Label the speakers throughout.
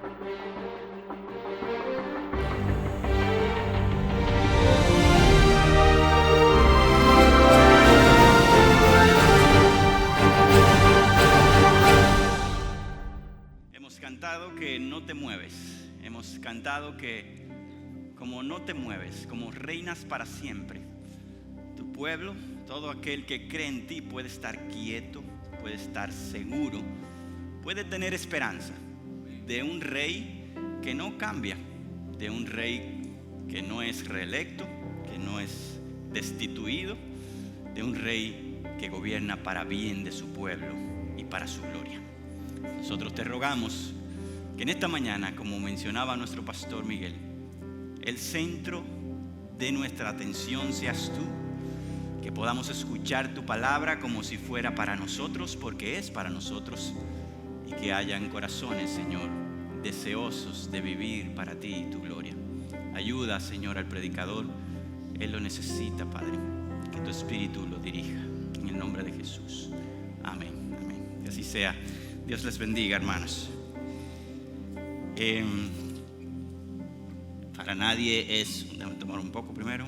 Speaker 1: Hemos cantado que no te mueves. Hemos cantado que como no te mueves, como reinas para siempre. Tu pueblo, todo aquel que cree en ti puede estar quieto, puede estar seguro, puede tener esperanza de un rey que no cambia, de un rey que no es reelecto, que no es destituido, de un rey que gobierna para bien de su pueblo y para su gloria. Nosotros te rogamos que en esta mañana, como mencionaba nuestro pastor Miguel, el centro de nuestra atención seas tú, que podamos escuchar tu palabra como si fuera para nosotros, porque es para nosotros, y que hayan corazones, Señor, deseosos de vivir para ti y tu gloria. Ayuda, Señor, al predicador. Él lo necesita, Padre. Que tu Espíritu lo dirija. En el nombre de Jesús. Amén. Amén. Que así sea. Dios les bendiga, hermanos. Para nadie es... Déjame tomar un poco primero.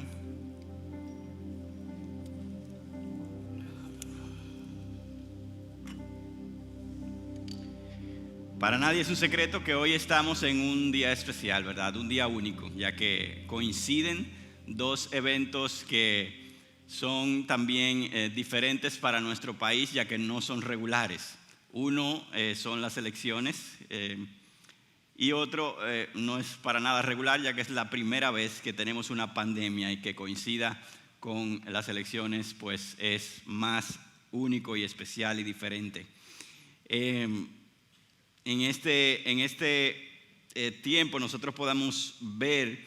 Speaker 1: Para nadie es un secreto que hoy estamos en un día especial, ¿verdad? Un día único, ya que coinciden dos eventos que son también diferentes para nuestro país, ya que no son regulares. Uno son las elecciones y otro no es para nada regular, ya que es la primera vez que tenemos una pandemia, y que coincida con las elecciones pues es más único y especial y diferente. En este tiempo nosotros podamos ver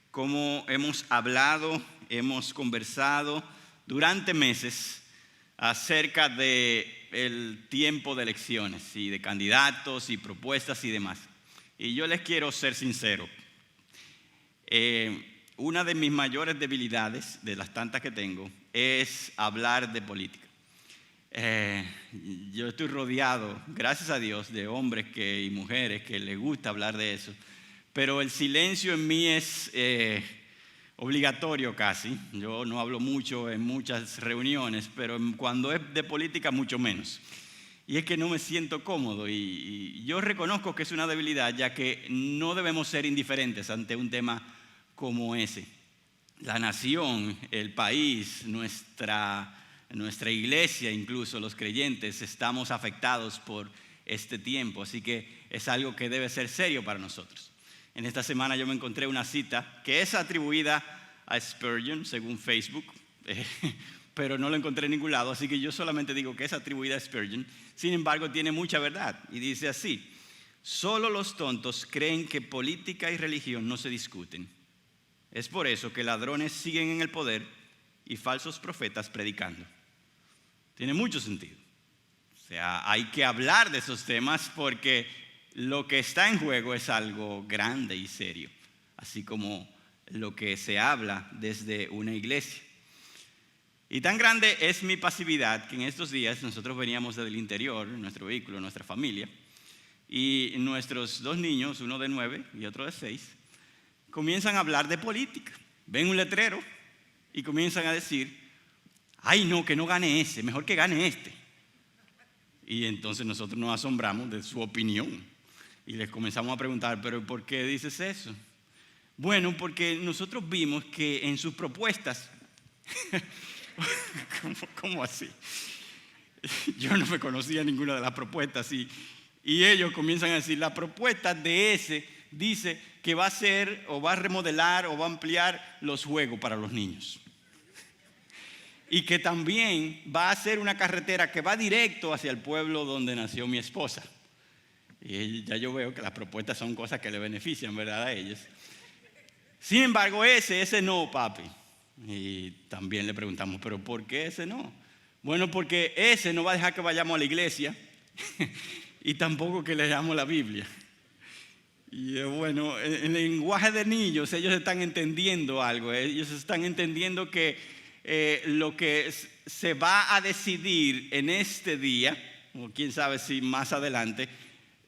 Speaker 1: cómo hemos hablado, hemos conversado durante meses acerca del tiempo de elecciones y de candidatos y propuestas y demás. Y yo les quiero ser sincero. Una de mis mayores debilidades, de las tantas que tengo, es hablar de política. Yo estoy rodeado, gracias a Dios, de hombres y mujeres que les gusta hablar de eso, pero el silencio en mí es obligatorio casi. Yo no hablo mucho en muchas reuniones, pero cuando es de política mucho menos. Y es que no me siento cómodo, y yo reconozco que es una debilidad, ya que no debemos ser indiferentes ante un tema como ese. La nación, el país, nuestra iglesia, incluso los creyentes, estamos afectados por este tiempo, así que es algo que debe ser serio para nosotros. En esta semana yo me encontré una cita que es atribuida a Spurgeon, según Facebook, pero no lo encontré en ningún lado, así que yo solamente digo que es atribuida a Spurgeon. Sin embargo, tiene mucha verdad, y dice así: solo los tontos creen que política y religión no se discuten. Es por eso que ladrones siguen en el poder y falsos profetas predicando. Tiene mucho sentido. O sea, hay que hablar de esos temas porque lo que está en juego es algo grande y serio, así como lo que se habla desde una iglesia. Y tan grande es mi pasividad que en estos días nosotros veníamos desde el interior, nuestro vehículo, nuestra familia, y nuestros dos niños, uno de 9 y otro de 6, comienzan a hablar de política. Ven un letrero y comienzan a decir: ay no, que no gane ese, mejor que gane este. Y entonces nosotros nos asombramos de su opinión y les comenzamos a preguntar: pero ¿por qué dices eso? Bueno, porque nosotros vimos que en sus propuestas ¿Cómo así? Yo no me conocía ninguna de las propuestas, y ellos comienzan a decir: la propuesta de ese dice que va a hacer o va a remodelar o va a ampliar los juegos para los niños, y que también va a hacer una carretera que va directo hacia el pueblo donde nació mi esposa. Y ya yo veo que las propuestas son cosas que le benefician, ¿verdad?, a ellos. Sin embargo, ese no, papi. Y también le preguntamos: ¿pero por qué ese no? Bueno, porque ese no va a dejar que vayamos a la iglesia y tampoco que leamos la Biblia. Y bueno, en el lenguaje de niños ellos están entendiendo algo. Ellos están entendiendo que lo que se va a decidir en este día, o quién sabe si más adelante,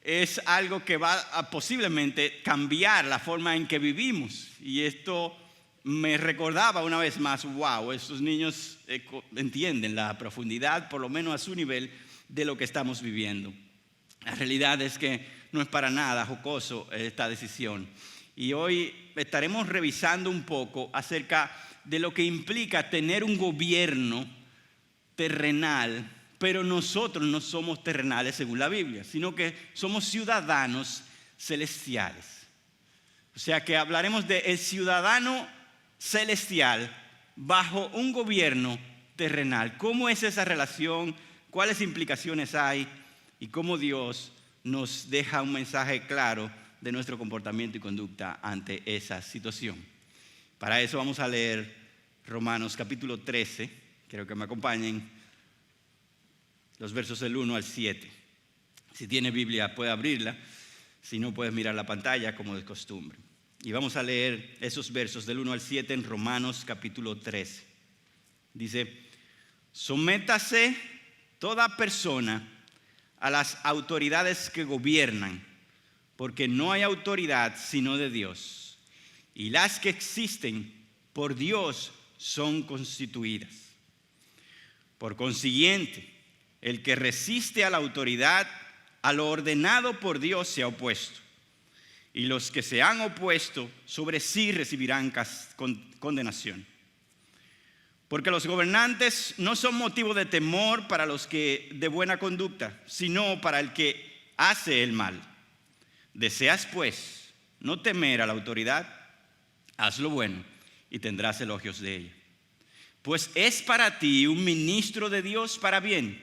Speaker 1: es algo que va a posiblemente cambiar la forma en que vivimos. Y esto me recordaba una vez más, wow, estos niños entienden la profundidad, por lo menos a su nivel, de lo que estamos viviendo. La realidad es que no es para nada jocoso esta decisión. Y hoy estaremos revisando un poco acerca de lo que implica tener un gobierno terrenal, pero nosotros no somos terrenales según la Biblia, sino que somos ciudadanos celestiales. O sea que hablaremos del ciudadano celestial bajo un gobierno terrenal. ¿Cómo es esa relación? ¿Cuáles implicaciones hay? Y cómo Dios nos deja un mensaje claro de nuestro comportamiento y conducta ante esa situación. Para eso vamos a leer Romanos capítulo 13. Quiero que me acompañen los versos del 1 al 7. Si tiene Biblia puede abrirla, si no puedes mirar la pantalla como de costumbre. Y vamos a leer esos versos del 1 al 7 en Romanos capítulo 13. Dice: sométase toda persona a las autoridades que gobiernan, porque no hay autoridad sino de Dios, y las que existen por Dios son constituidas. Por consiguiente, el que resiste a la autoridad, a lo ordenado por Dios se ha opuesto, y los que se han opuesto sobre sí recibirán condenación. Porque los gobernantes no son motivo de temor para los que de buena conducta, sino para el que hace el mal. Deseas, pues, no temer a la autoridad, haz lo bueno y tendrás elogios de ella. Pues es para ti un ministro de Dios para bien,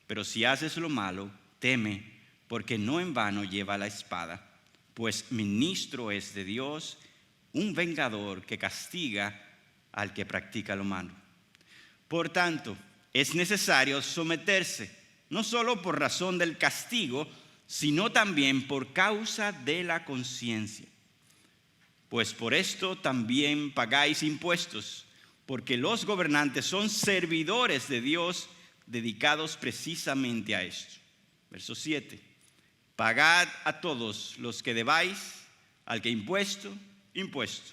Speaker 1: pero si haces lo malo, teme, porque no en vano lleva la espada, pues ministro es de Dios, un vengador que castiga al que practica lo malo. Por tanto, es necesario someterse, no solo por razón del castigo, sino también por causa de la conciencia. Pues por esto también pagáis impuestos, porque los gobernantes son servidores de Dios dedicados precisamente a esto. Verso 7. Pagad a todos los que debáis, al que impuesto, impuesto,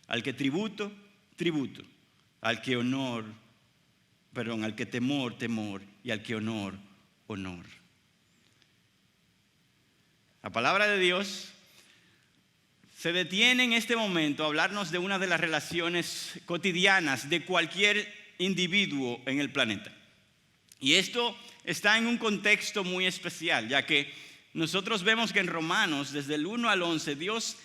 Speaker 1: al que tributo, tributo, al que temor, temor, y al que honor, honor. La palabra de Dios se detiene en este momento a hablarnos de una de las relaciones cotidianas de cualquier individuo en el planeta. Y esto está en un contexto muy especial, ya que nosotros vemos que en Romanos, desde el 1 al 11, Dios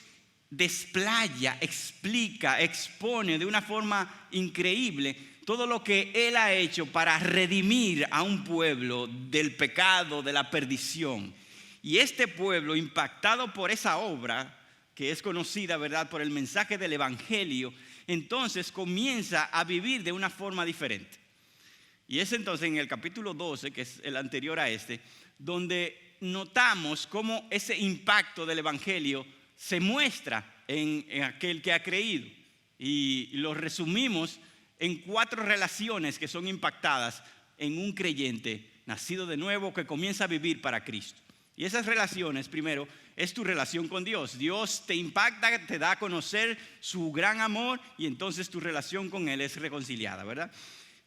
Speaker 1: desplaya, explica, expone de una forma increíble todo lo que Él ha hecho para redimir a un pueblo del pecado, de la perdición. Y este pueblo, impactado por esa obra, que es conocida, ¿verdad?, por el mensaje del Evangelio, entonces comienza a vivir de una forma diferente. Y es entonces en el capítulo 12, que es el anterior a este, donde notamos cómo ese impacto del Evangelio se muestra en aquel que ha creído. Y lo resumimos en 4 relaciones que son impactadas en un creyente nacido de nuevo que comienza a vivir para Cristo. Y esas relaciones, primero, es tu relación con Dios. Dios te impacta, te da a conocer su gran amor y entonces tu relación con Él es reconciliada, ¿verdad?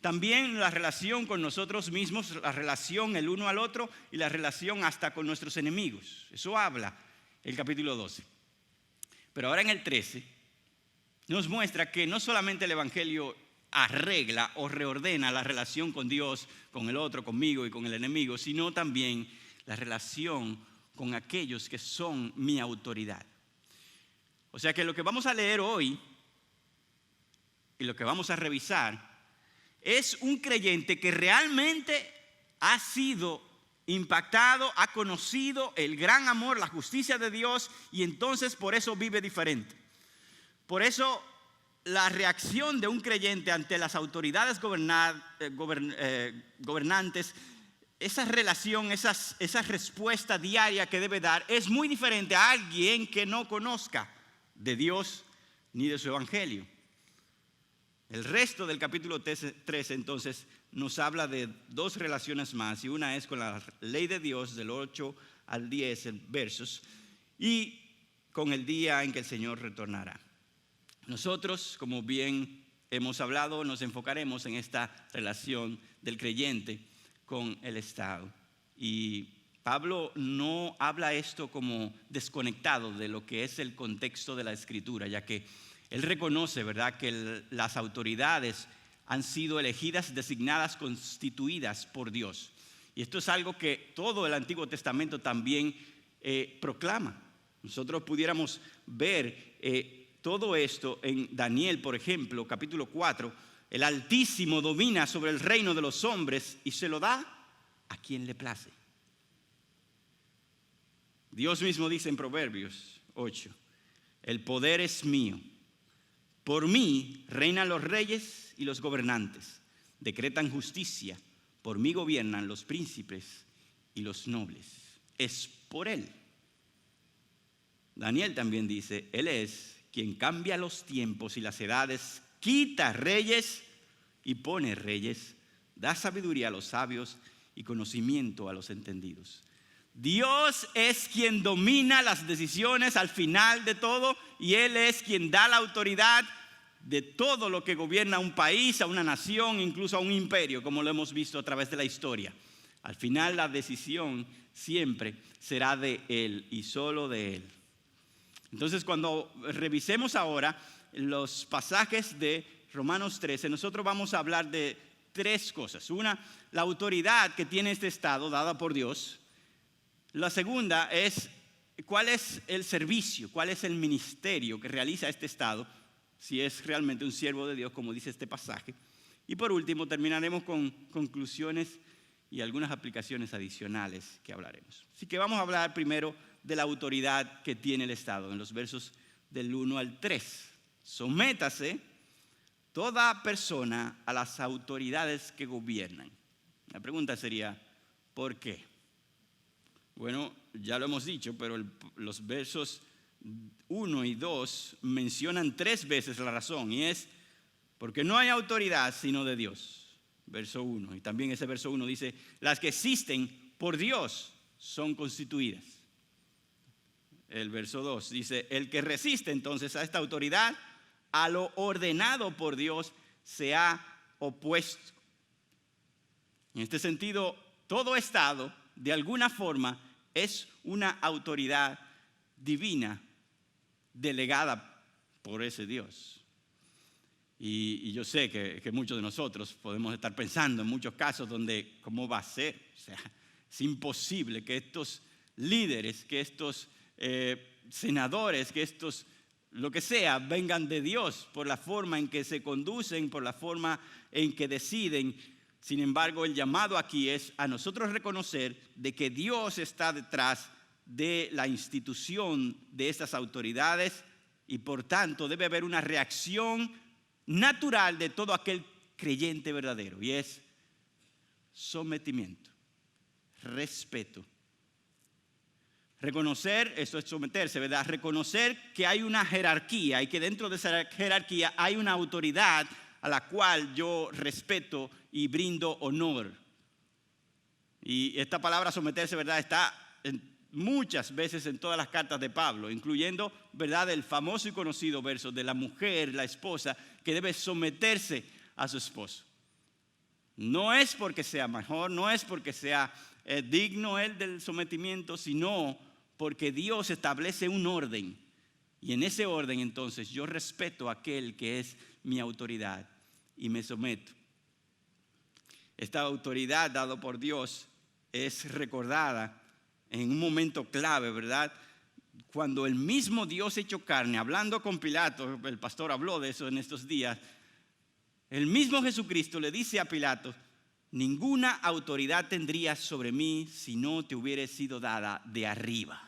Speaker 1: También la relación con nosotros mismos, la relación el uno al otro y la relación hasta con nuestros enemigos. Eso habla el capítulo 12. Pero ahora en el 13 nos muestra que no solamente el Evangelio arregla o reordena la relación con Dios, con el otro, conmigo y con el enemigo, sino también la relación con aquellos que son mi autoridad. O sea que lo que vamos a leer hoy y lo que vamos a revisar es un creyente que realmente ha sido impactado, ha conocido el gran amor, la justicia de Dios y entonces por eso vive diferente. Por eso la reacción de un creyente ante las autoridades gobernantes, esa relación, esa respuesta diaria que debe dar es muy diferente a alguien que no conozca de Dios ni de su evangelio. El resto del capítulo 13 entonces nos habla de dos relaciones más, y una es con la ley de Dios del 8 al 10 versos, y con el día en que el Señor retornará. Nosotros, como bien hemos hablado, nos enfocaremos en esta relación del creyente con el Estado. Y Pablo no habla esto como desconectado de lo que es el contexto de la Escritura, ya que él reconoce, ¿verdad?, que las autoridades han sido elegidas, designadas, constituidas por Dios. Y esto es algo que todo el Antiguo Testamento también proclama. Nosotros pudiéramos ver todo esto en Daniel, por ejemplo, capítulo 4. El Altísimo domina sobre el reino de los hombres y se lo da a quien le place. Dios mismo dice en Proverbios 8, el poder es mío. Por mí reinan los reyes y los gobernantes. Decretan justicia. Por mí gobiernan los príncipes y los nobles. Es por Él. Daniel también dice, Él es quien cambia los tiempos y las edades, quita reyes y pone reyes, da sabiduría a los sabios y conocimiento a los entendidos. Dios es quien domina las decisiones al final de todo, y Él es quien da la autoridad de todo lo que gobierna un país, a una nación, incluso a un imperio, como lo hemos visto a través de la historia. Al final la decisión siempre será de Él y solo de Él. Entonces, cuando revisemos ahora los pasajes de Romanos 13, nosotros vamos a hablar de tres cosas. Una, la autoridad que tiene este Estado dada por Dios. La segunda es cuál es el servicio, cuál es el ministerio que realiza este Estado, si es realmente un siervo de Dios, como dice este pasaje. Y por último, terminaremos con conclusiones y algunas aplicaciones adicionales que hablaremos. Así que vamos a hablar primero de la autoridad que tiene el Estado, en los versos del 1 al 3. Sométase toda persona a las autoridades que gobiernan. La pregunta sería, ¿por qué? Bueno, ya lo hemos dicho, pero los versos 1 y 2 mencionan 3 veces la razón, y es porque no hay autoridad sino de Dios. Verso 1, y también ese verso 1 dice, las que existen por Dios son constituidas. El verso 2 dice, el que resiste entonces a esta autoridad, a lo ordenado por Dios, se ha opuesto. En este sentido, todo Estado, de alguna forma, es una autoridad divina delegada por ese Dios. Y yo sé que muchos de nosotros podemos estar pensando en muchos casos donde, ¿cómo va a ser? O sea, es imposible que estos líderes, que estos senadores, que estos, lo que sea, vengan de Dios por la forma en que se conducen, por la forma en que deciden. Sin embargo, el llamado aquí es a nosotros reconocer de que Dios está detrás de la institución de estas autoridades, y por tanto debe haber una reacción natural de todo aquel creyente verdadero, y es sometimiento, respeto. Reconocer, eso es someterse, ¿verdad? Reconocer que hay una jerarquía y que dentro de esa jerarquía hay una autoridad a la cual yo respeto y brindo honor. Y esta palabra someterse, ¿verdad?, está muchas veces en todas las cartas de Pablo, incluyendo, ¿verdad?, el famoso y conocido verso de la mujer, la esposa, que debe someterse a su esposo. No es porque sea mejor, no es porque sea digno él del sometimiento, sino porque Dios establece un orden. Y en ese orden, entonces, yo respeto a aquel que es mi autoridad y me someto. Esta autoridad dada por Dios es recordada en un momento clave, ¿verdad? Cuando el mismo Dios hecho carne, hablando con Pilato, el pastor habló de eso en estos días, el mismo Jesucristo le dice a Pilato, ninguna autoridad tendrías sobre mí si no te hubiera sido dada de arriba.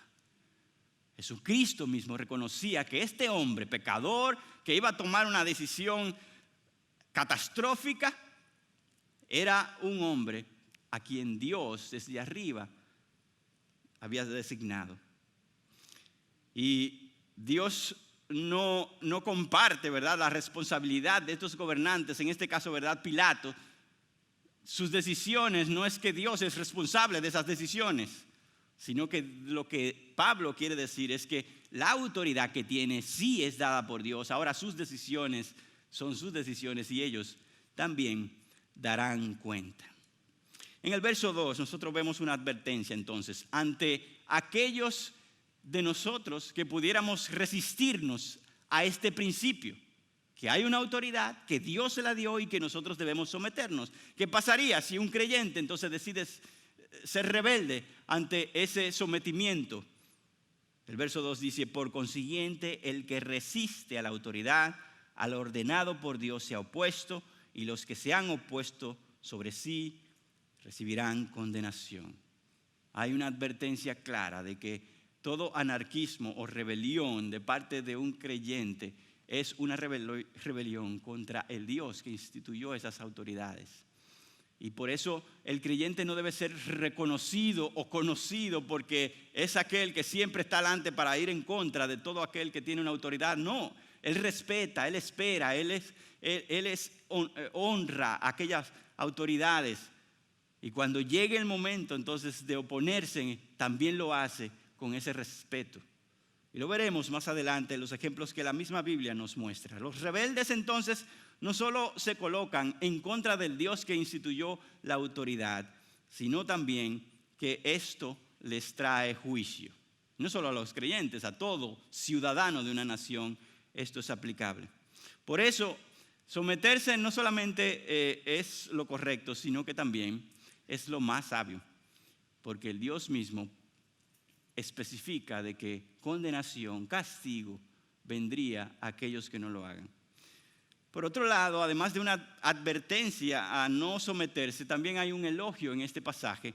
Speaker 1: Jesucristo mismo reconocía que este hombre pecador, que iba a tomar una decisión catastrófica, era un hombre a quien Dios desde arriba había designado. Y Dios no comparte, ¿verdad?, la responsabilidad de estos gobernantes, en este caso, ¿verdad?, Pilato. Sus decisiones, no es que Dios es responsable de esas decisiones, sino que lo que Pablo quiere decir es que la autoridad que tiene sí es dada por Dios. Ahora sus decisiones son sus decisiones y ellos también darán cuenta. En el verso 2 nosotros vemos una advertencia entonces ante aquellos de nosotros que pudiéramos resistirnos a este principio, que hay una autoridad, que Dios se la dio y que nosotros debemos someternos. ¿Qué pasaría si un creyente entonces decide ser rebelde ante ese sometimiento? El verso 2 dice: por consiguiente, el que resiste a la autoridad, al ordenado por Dios, se ha opuesto, y los que se han opuesto sobre sí recibirán condenación. Hay una advertencia clara de que todo anarquismo o rebelión de parte de un creyente es una rebelión contra el Dios que instituyó esas autoridades. Y por eso el creyente no debe ser reconocido o conocido porque es aquel que siempre está delante para ir en contra de todo aquel que tiene una autoridad. No, él respeta, él espera, él honra a aquellas autoridades. Y cuando llegue el momento entonces de oponerse, también lo hace con ese respeto. Y lo veremos más adelante en los ejemplos que la misma Biblia nos muestra. Los rebeldes entonces no solo se colocan en contra del Dios que instituyó la autoridad, sino también que esto les trae juicio. No solo a los creyentes, a todo ciudadano de una nación esto es aplicable. Por eso, someterse no solamente es lo correcto, sino que también es lo más sabio, porque el Dios mismo especifica de que condenación, castigo, vendría a aquellos que no lo hagan. Por otro lado, además de una advertencia a no someterse, también hay un elogio en este pasaje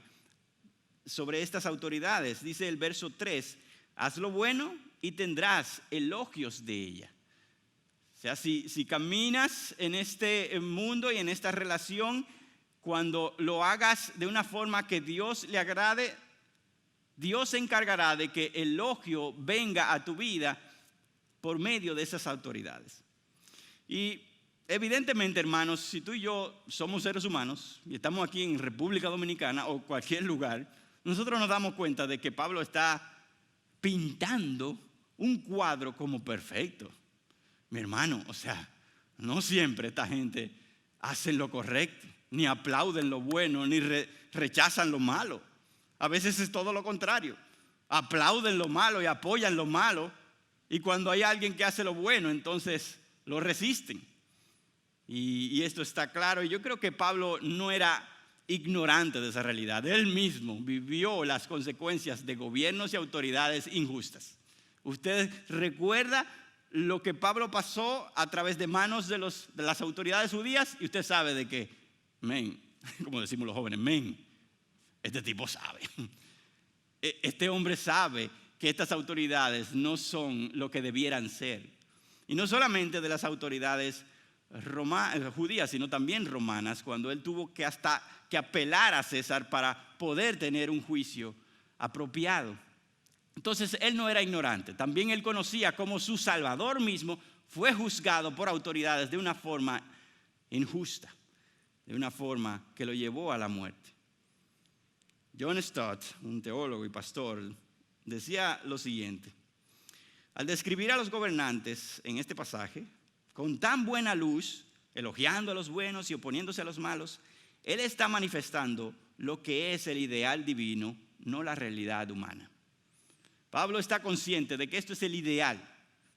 Speaker 1: sobre estas autoridades. Dice el verso 3, haz lo bueno y tendrás elogios de ella. O sea, si caminas en este mundo y en esta relación, cuando lo hagas de una forma que Dios le agrade, Dios se encargará de que el elogio venga a tu vida por medio de esas autoridades. Y evidentemente, hermanos, si tú y yo somos seres humanos y estamos aquí en República Dominicana o cualquier lugar, nosotros nos damos cuenta de que Pablo está pintando un cuadro como perfecto. Mi hermano, o sea, no siempre esta gente hace lo correcto, ni aplauden lo bueno, ni rechazan lo malo. A veces es todo lo contrario. Aplauden lo malo y apoyan lo malo. Y cuando hay alguien que hace lo bueno, entonces lo resisten. Y esto está claro. Y yo creo que Pablo no era ignorante de esa realidad. Él mismo vivió las consecuencias de gobiernos y autoridades injustas. Usted recuerda lo que Pablo pasó a través de manos de las autoridades judías y usted sabe de que, como decimos los jóvenes, este tipo sabe. Este hombre sabe que estas autoridades no son lo que debieran ser. Y no solamente de las autoridades judías, sino también romanas, cuando él tuvo que hasta que apelar a César para poder tener un juicio apropiado. Entonces él no era ignorante. También él conocía cómo su Salvador mismo fue juzgado por autoridades de una forma injusta, de una forma que lo llevó a la muerte. John Stott, un teólogo y pastor, decía lo siguiente: al describir a los gobernantes en este pasaje, con tan buena luz, elogiando a los buenos y oponiéndose a los malos, él está manifestando lo que es el ideal divino, no la realidad humana. Pablo está consciente de que esto es el ideal,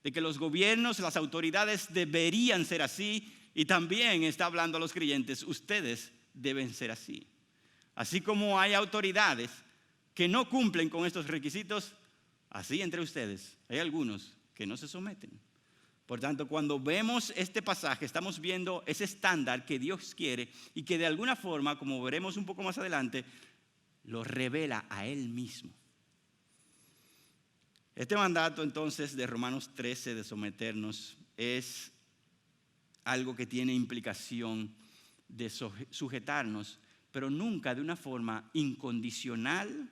Speaker 1: de que los gobiernos, las autoridades deberían ser así, y también está hablando a los creyentes, ustedes deben ser así. Así como hay autoridades que no cumplen con estos requisitos, así entre ustedes hay algunos que no se someten. Por tanto, cuando vemos este pasaje, estamos viendo ese estándar que Dios quiere y que de alguna forma, como veremos un poco más adelante, lo revela a Él mismo. Este mandato entonces de Romanos 13 de someternos es algo que tiene implicación de sujetarnos, pero nunca de una forma incondicional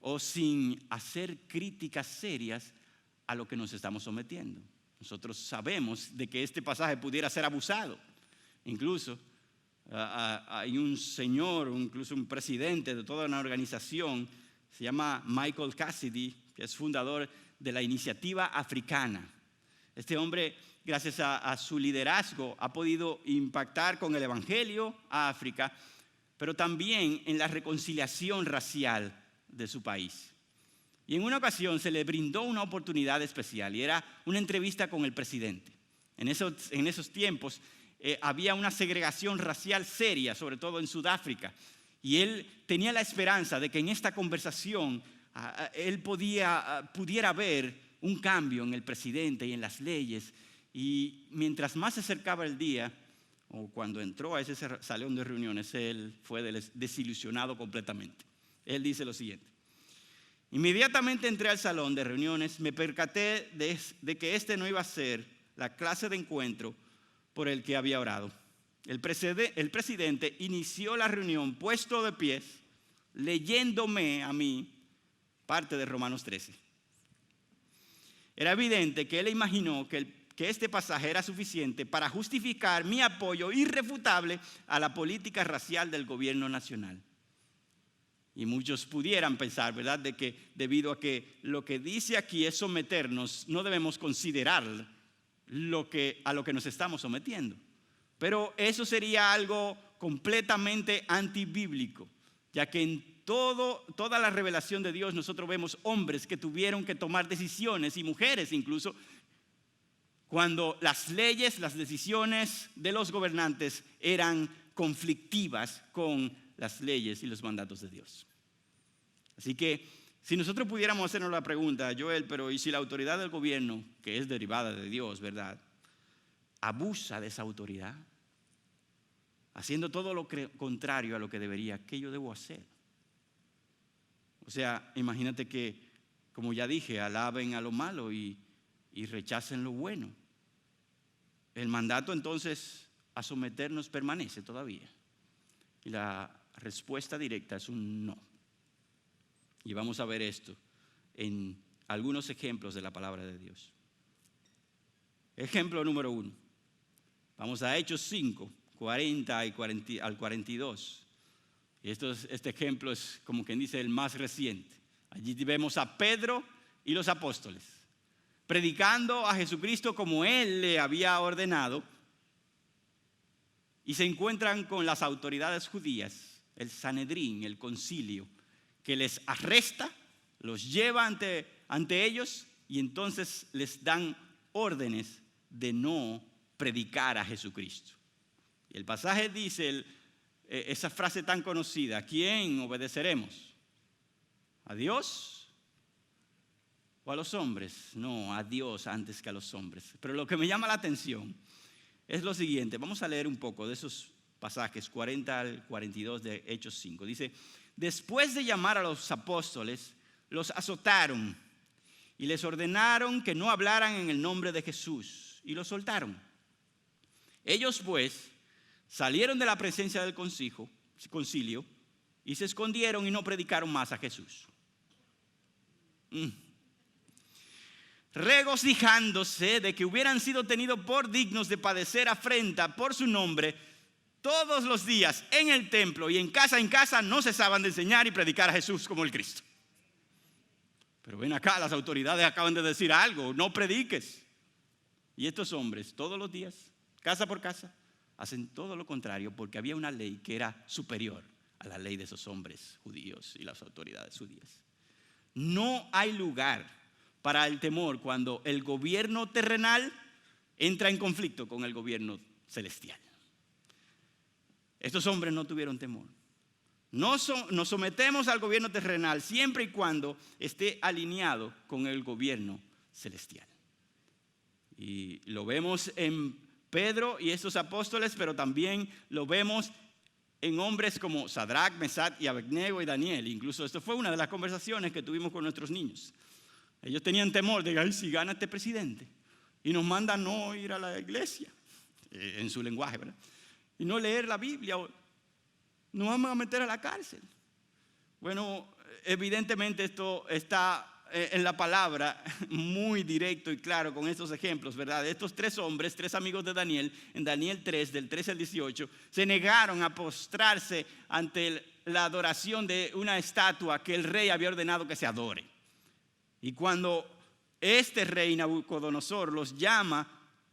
Speaker 1: o sin hacer críticas serias a lo que nos estamos sometiendo. Nosotros sabemos de que este pasaje pudiera ser abusado. Incluso hay un señor, incluso un presidente de toda una organización, se llama Michael Cassidy, que es fundador de la Iniciativa Africana. Este hombre, gracias a su liderazgo, ha podido impactar con el evangelio a África, pero también en la reconciliación racial de su país. Y en una ocasión se le brindó una oportunidad especial y era una entrevista con el presidente. En esos tiempos había una segregación racial seria, sobre todo en Sudáfrica. Y él tenía la esperanza de que en esta conversación él pudiera ver un cambio en el presidente y en las leyes. Y mientras más se acercaba el día, o cuando entró a ese salón de reuniones, él fue desilusionado completamente. Él dice lo siguiente: inmediatamente entré al salón de reuniones, me percaté de que este no iba a ser la clase de encuentro por el que había orado. El presidente inició la reunión puesto de pies, leyéndome a mí parte de Romanos 13. Era evidente que él imaginó que este pasaje era suficiente para justificar mi apoyo irrefutable a la política racial del gobierno nacional. Y muchos pudieran pensar, ¿verdad?, de que debido a que lo que dice aquí es someternos, no debemos considerar a lo que nos estamos sometiendo. Pero eso sería algo completamente antibíblico, ya que en toda la revelación de Dios nosotros vemos hombres que tuvieron que tomar decisiones, y mujeres incluso, cuando las leyes, las decisiones de los gobernantes eran conflictivas con las leyes y los mandatos de Dios. Así que si nosotros pudiéramos hacernos la pregunta, Joel, pero ¿y si la autoridad del gobierno, que es derivada de Dios, verdad, abusa de esa autoridad, haciendo todo lo contrario a lo que debería, qué yo debo hacer? O sea, imagínate que, como ya dije, alaben a lo malo y rechacen lo bueno. El mandato entonces a someternos permanece todavía. Y la respuesta directa es un no. Y vamos a ver esto en algunos ejemplos de la palabra de Dios. Ejemplo número 1. Vamos a Hechos 5, 40 al 42. Y este ejemplo es, como quien dice, el más reciente. Allí vemos a Pedro y los apóstoles predicando a Jesucristo como Él le había ordenado. Y se encuentran con las autoridades judías, el Sanedrín, el concilio, que les arresta, los lleva ante ellos y entonces les dan órdenes de no predicar a Jesucristo. Y el pasaje dice esa frase tan conocida: ¿a quién obedeceremos? ¿A Dios o a los hombres? No, a Dios antes que a los hombres. Pero lo que me llama la atención es lo siguiente. Vamos a leer un poco de esos pasajes 40 al 42 de Hechos 5. Dice: después de llamar a los apóstoles, los azotaron y les ordenaron que no hablaran en el nombre de Jesús, y los soltaron. Ellos pues salieron de la presencia del concilio y se escondieron y no predicaron más a Jesús. Regocijándose de que hubieran sido tenidos por dignos de padecer afrenta por su nombre, todos los días en el templo y en casa no cesaban de enseñar y predicar a Jesús como el Cristo. Pero ven acá, las autoridades acaban de decir algo: no prediques. Y estos hombres todos los días, casa por casa, hacen todo lo contrario, porque había una ley que era superior a la ley de esos hombres judíos y las autoridades judías. No hay lugar para el temor cuando el gobierno terrenal entra en conflicto con el gobierno celestial. Estos hombres no tuvieron temor. Nos sometemos al gobierno terrenal siempre y cuando esté alineado con el gobierno celestial. Y lo vemos en Pedro y estos apóstoles, pero también lo vemos en hombres como Sadrach, Mesach y Abednego y Daniel. Incluso esto fue una de las conversaciones que tuvimos con nuestros niños. Ellos tenían temor de que, ay, si gana este presidente y nos manda no ir a la iglesia, en su lenguaje, ¿verdad?, y no leer la Biblia, nos vamos a meter a la cárcel. Bueno, evidentemente esto está en la palabra muy directo y claro con estos ejemplos, ¿verdad? Estos 3 hombres, 3 amigos de Daniel, en Daniel 3, del 13 al 18, se negaron a postrarse ante la adoración de una estatua que el rey había ordenado que se adore. Y cuando este rey Nabucodonosor los llama,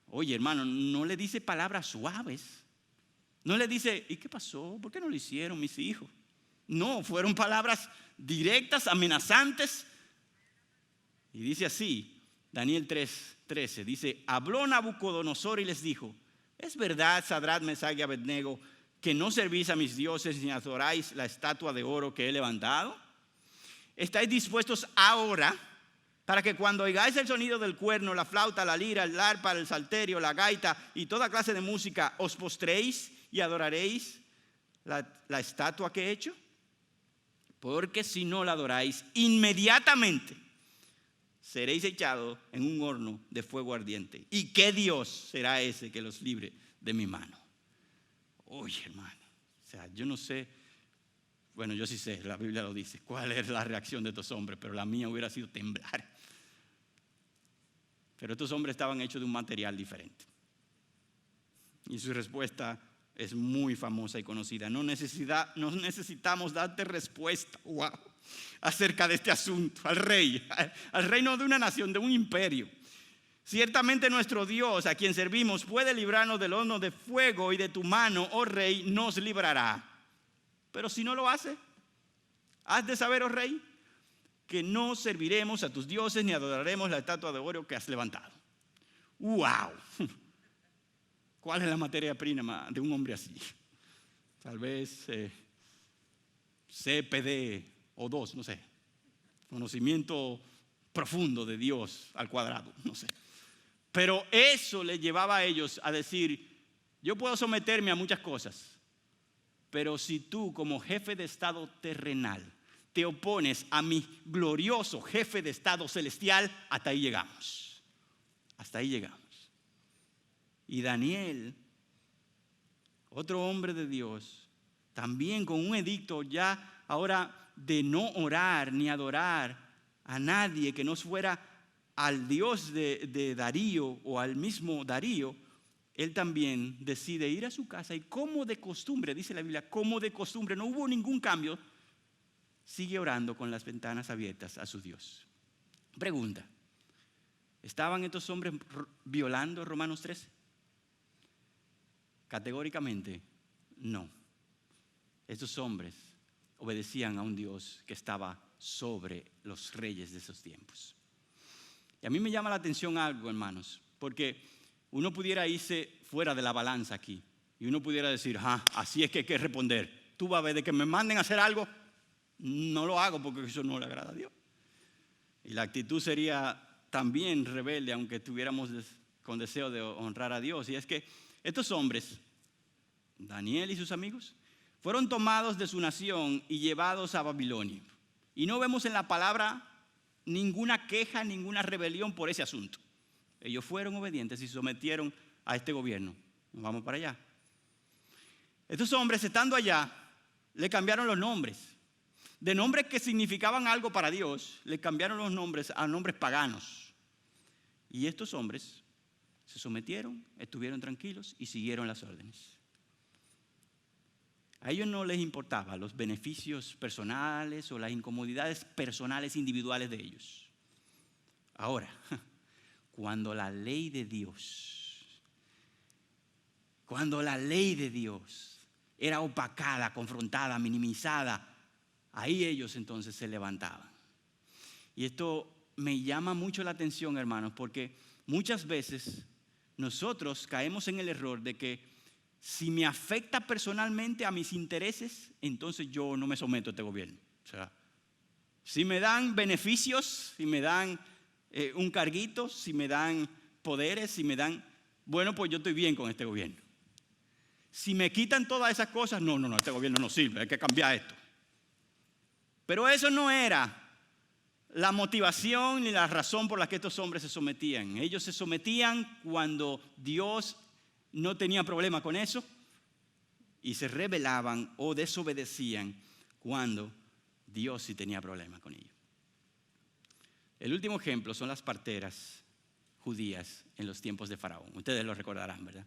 Speaker 1: oye hermano, no le dice palabras suaves. No le dice, ¿y qué pasó? ¿Por qué no lo hicieron mis hijos? No, fueron palabras directas, amenazantes. Y dice así, Daniel 3:13, dice, habló Nabucodonosor y les dijo, ¿es verdad, Sadrach, Mesach y Abednego, que no servís a mis dioses ni adoráis la estatua de oro que he levantado? ¿Estáis dispuestos ahora para que cuando oigáis el sonido del cuerno, la flauta, la lira, el arpa, el salterio, la gaita y toda clase de música, os postréis y adoraréis la estatua que he hecho? Porque si no la adoráis, inmediatamente seréis echados en un horno de fuego ardiente. ¿Y qué Dios será ese que los libre de mi mano? Oye, hermano, o sea, yo no sé, bueno, yo sí sé, la Biblia lo dice, cuál es la reacción de estos hombres, pero la mía hubiera sido temblar. Pero estos hombres estaban hechos de un material diferente. Y su respuesta es muy famosa y conocida. No necesitamos darte respuesta, wow, acerca de este asunto, al rey no de una nación, de un imperio. Ciertamente nuestro Dios, a quien servimos, puede librarnos del horno de fuego y de tu mano, oh rey, nos librará. Pero si no lo hace, has de saber, oh rey, que no serviremos a tus dioses ni adoraremos la estatua de oro que has levantado. ¡Wow! ¿Cuál es la materia prima de un hombre así? Tal vez CPD o 2, no sé. Conocimiento profundo de Dios al cuadrado, no sé. Pero eso les llevaba a ellos a decir, yo puedo someterme a muchas cosas, pero si tú como jefe de estado terrenal te opones a mi glorioso jefe de estado celestial, hasta ahí llegamos. Hasta ahí llegamos. Y Daniel, otro hombre de Dios, también con un edicto ya ahora de no orar ni adorar a nadie que no fuera al Dios de Darío o al mismo Darío, él también decide ir a su casa y como de costumbre, dice la Biblia, como de costumbre, no hubo ningún cambio, sigue orando con las ventanas abiertas a su Dios. Pregunta, ¿estaban estos hombres violando Romanos 13? Categóricamente, no. Estos hombres obedecían a un Dios que estaba sobre los reyes de esos tiempos. Y a mí me llama la atención algo, hermanos, porque uno pudiera irse fuera de la balanza aquí y uno pudiera decir, así es que hay que responder. Tú vas a ver, de que me manden a hacer algo, no lo hago porque eso no le agrada a Dios. Y la actitud sería también rebelde, aunque estuviéramos con deseo de honrar a Dios. Y es que estos hombres, Daniel y sus amigos, fueron tomados de su nación y llevados a Babilonia. Y no vemos en la palabra ninguna queja, ninguna rebelión por ese asunto. Ellos fueron obedientes y se sometieron a este gobierno. Nos vamos para allá. Estos hombres, estando allá, le cambiaron los nombres. De nombres que significaban algo para Dios, le cambiaron los nombres a nombres paganos. Y estos hombres se sometieron, estuvieron tranquilos y siguieron las órdenes. A ellos no les importaba los beneficios personales o las incomodidades personales individuales de ellos. Ahora, cuando la ley de Dios era opacada, confrontada, minimizada, ahí ellos entonces se levantaban. Y esto me llama mucho la atención, hermanos, porque muchas veces nosotros caemos en el error de que si me afecta personalmente a mis intereses, entonces yo no me someto a este gobierno. O sea, si me dan beneficios, si me dan un carguito, si me dan poderes, si me dan, bueno, pues yo estoy bien con este gobierno. Si me quitan todas esas cosas, no, este gobierno no sirve, hay que cambiar esto. Pero eso no era la motivación ni la razón por la que estos hombres se sometían. Ellos se sometían cuando Dios no tenía problema con eso y se rebelaban o desobedecían cuando Dios sí tenía problema con ello. El último ejemplo son las parteras judías en los tiempos de Faraón. Ustedes lo recordarán, ¿verdad?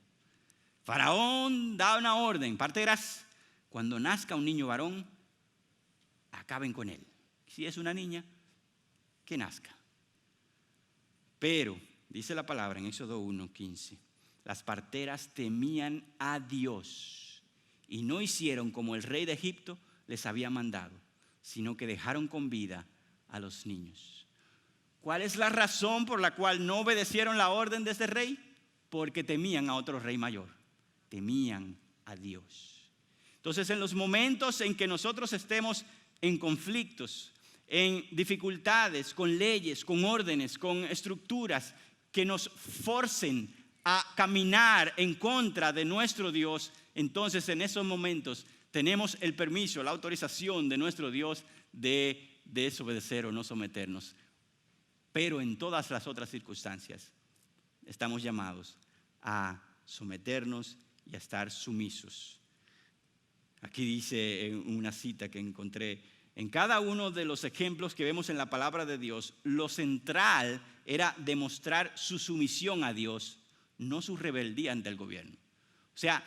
Speaker 1: Faraón da una orden: parteras, cuando nazca un niño varón, acaben con él. Si es una niña, que nazca. Pero, dice la palabra en Éxodo 1:15, las parteras temían a Dios y no hicieron como el rey de Egipto les había mandado, sino que dejaron con vida a los niños. ¿Cuál es la razón por la cual no obedecieron la orden de este rey? Porque temían a otro rey mayor. Temían a Dios. Entonces, en los momentos en que nosotros estemos en conflictos, en dificultades, con leyes, con órdenes, con estructuras que nos forcen a caminar en contra de nuestro Dios, entonces en esos momentos tenemos el permiso, la autorización de nuestro Dios de desobedecer o no someternos. Pero en todas las otras circunstancias estamos llamados a someternos y a estar sumisos. Aquí dice en una cita que encontré: en cada uno de los ejemplos que vemos en la palabra de Dios, lo central era demostrar su sumisión a Dios, no su rebeldía ante el gobierno. O sea,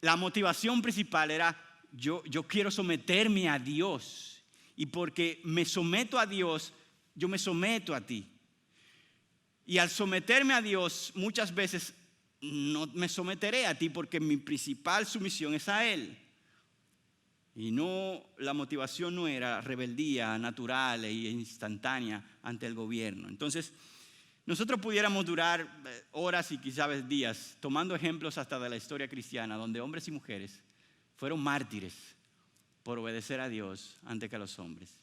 Speaker 1: la motivación principal era: yo quiero someterme a Dios, y porque me someto a Dios, yo me someto a ti. Y al someterme a Dios, muchas veces no me someteré a ti porque mi principal sumisión es a Él. Y no, la motivación no era rebeldía natural e instantánea ante el gobierno. Entonces, nosotros pudiéramos durar horas y quizás días tomando ejemplos hasta de la historia cristiana, donde hombres y mujeres fueron mártires por obedecer a Dios antes que a los hombres.